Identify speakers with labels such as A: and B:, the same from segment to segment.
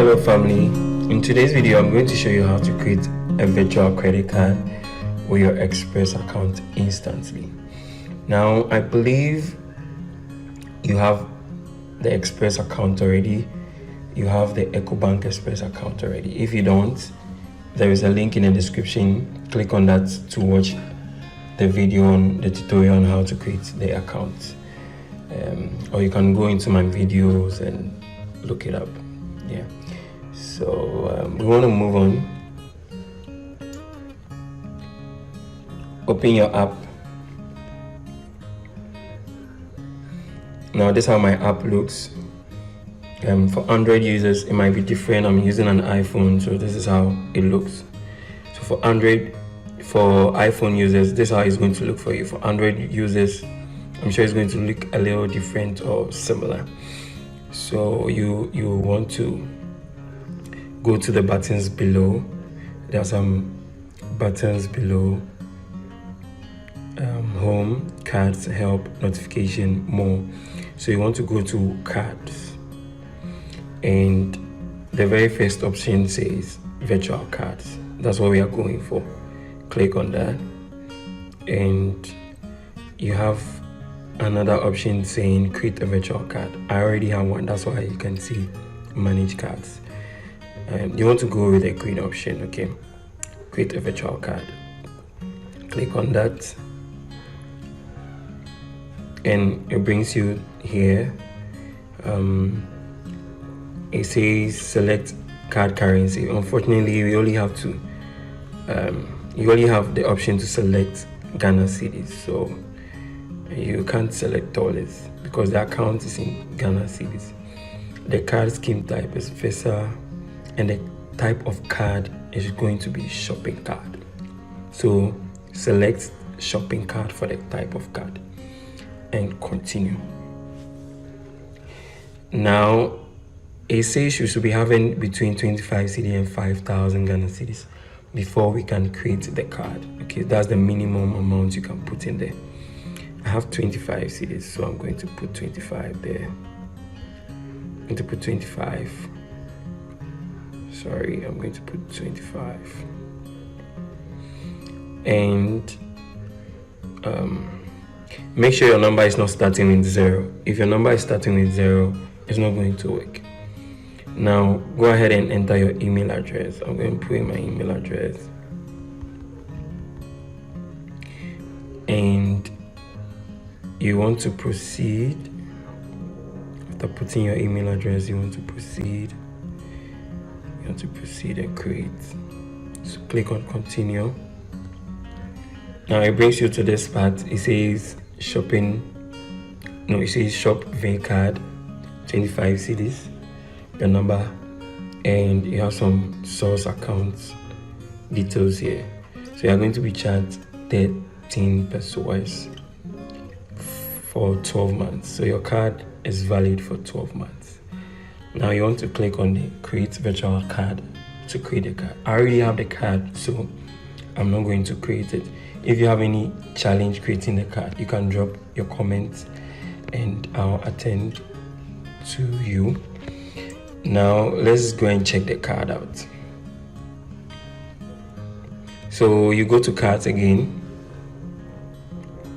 A: Hello family, in today's video I'm going to show you how to create a virtual credit card with your Express account instantly. Now I believe you have the Express account already, you have the Ecobank Express account already. If you don't, there is a link in the description. Click on that to watch the video on the tutorial on how to create the account, or you can go into my videos and look it up. Yeah, so we want to move on. Open your app. Now this is how my app looks. For Android users it might be different. I'm using an iPhone, so this is how it looks. So for iPhone users, this is how it's going to look for you. For Android users, I'm sure it's going to look a little different or similar. So you want to go to the buttons below. There are some buttons below: home, cards, help, notification, more. So you want to go to cards, and the very first option says virtual cards. That's what we are going for. Click on that, and you have another option saying create a virtual card. I already have one, that's why you can see manage cards. You want to go with a green option. Okay, create a virtual card. Click on that, and it brings you here. It says select card currency. Unfortunately, we only have to you only have the option to select Ghana cedis, so you can't select dollars because the account is in Ghana cedis. The card scheme type is Visa, and the type of card is going to be shopping card. So select shopping card for the type of card and continue. Now it says you should be having between 25 cedi and 5,000 Ghana cedis before we can create the card. Okay, that's the minimum amount you can put in there. I have 25 cedis, so I'm going to put 25 there. I'm going to put 25. Sorry, I'm going to put 25. And make sure your number is not starting with 0. If your number is starting with 0, it's not going to work. Now go ahead and enter your email address. I'm going to put in my email address, and you want to proceed. After putting your email address, you want to proceed and create. So click on continue. Now it brings you to this part. It says shop V card, 25 cedis, your number, and you have some source accounts details here. So you are going to be charged 13 pesos for 12 months. So your card is valid for 12 months. Now you want to click on the create virtual card to create a card. I already have the card, so I'm not going to create it. If you have any challenge creating the card, you can drop your comments and I'll attend to you. Now let's go and check the card out. So you go to cards again.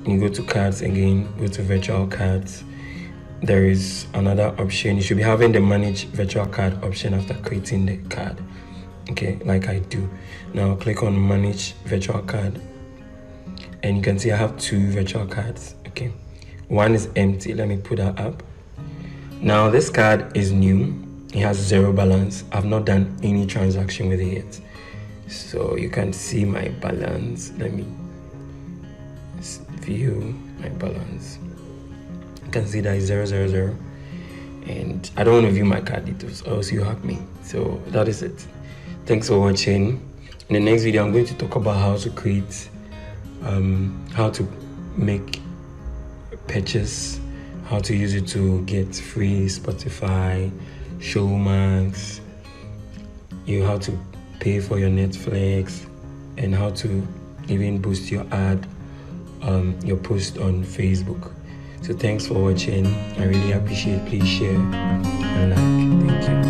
A: Go to virtual cards. There is another option. You should be having the manage virtual card option after creating the card. Okay, like I do. Now click on manage virtual card, and you can see I have 2 virtual cards. Okay, one is empty. Let me put that up. Now this card is new. It has 0 balance. I've not done any transaction with it yet, so you can see my balance. Let me view my balance. You can see that is 000, and I don't want to view my card details or else you hack me. So that is it. Thanks for watching. In the next video I'm going to talk about how to create how to make a purchase, how to use it to get free Spotify, Showmax, how to pay for your Netflix, and how to even boost your your post on Facebook. So thanks for watching. I really appreciate it. Please share and like. Thank you.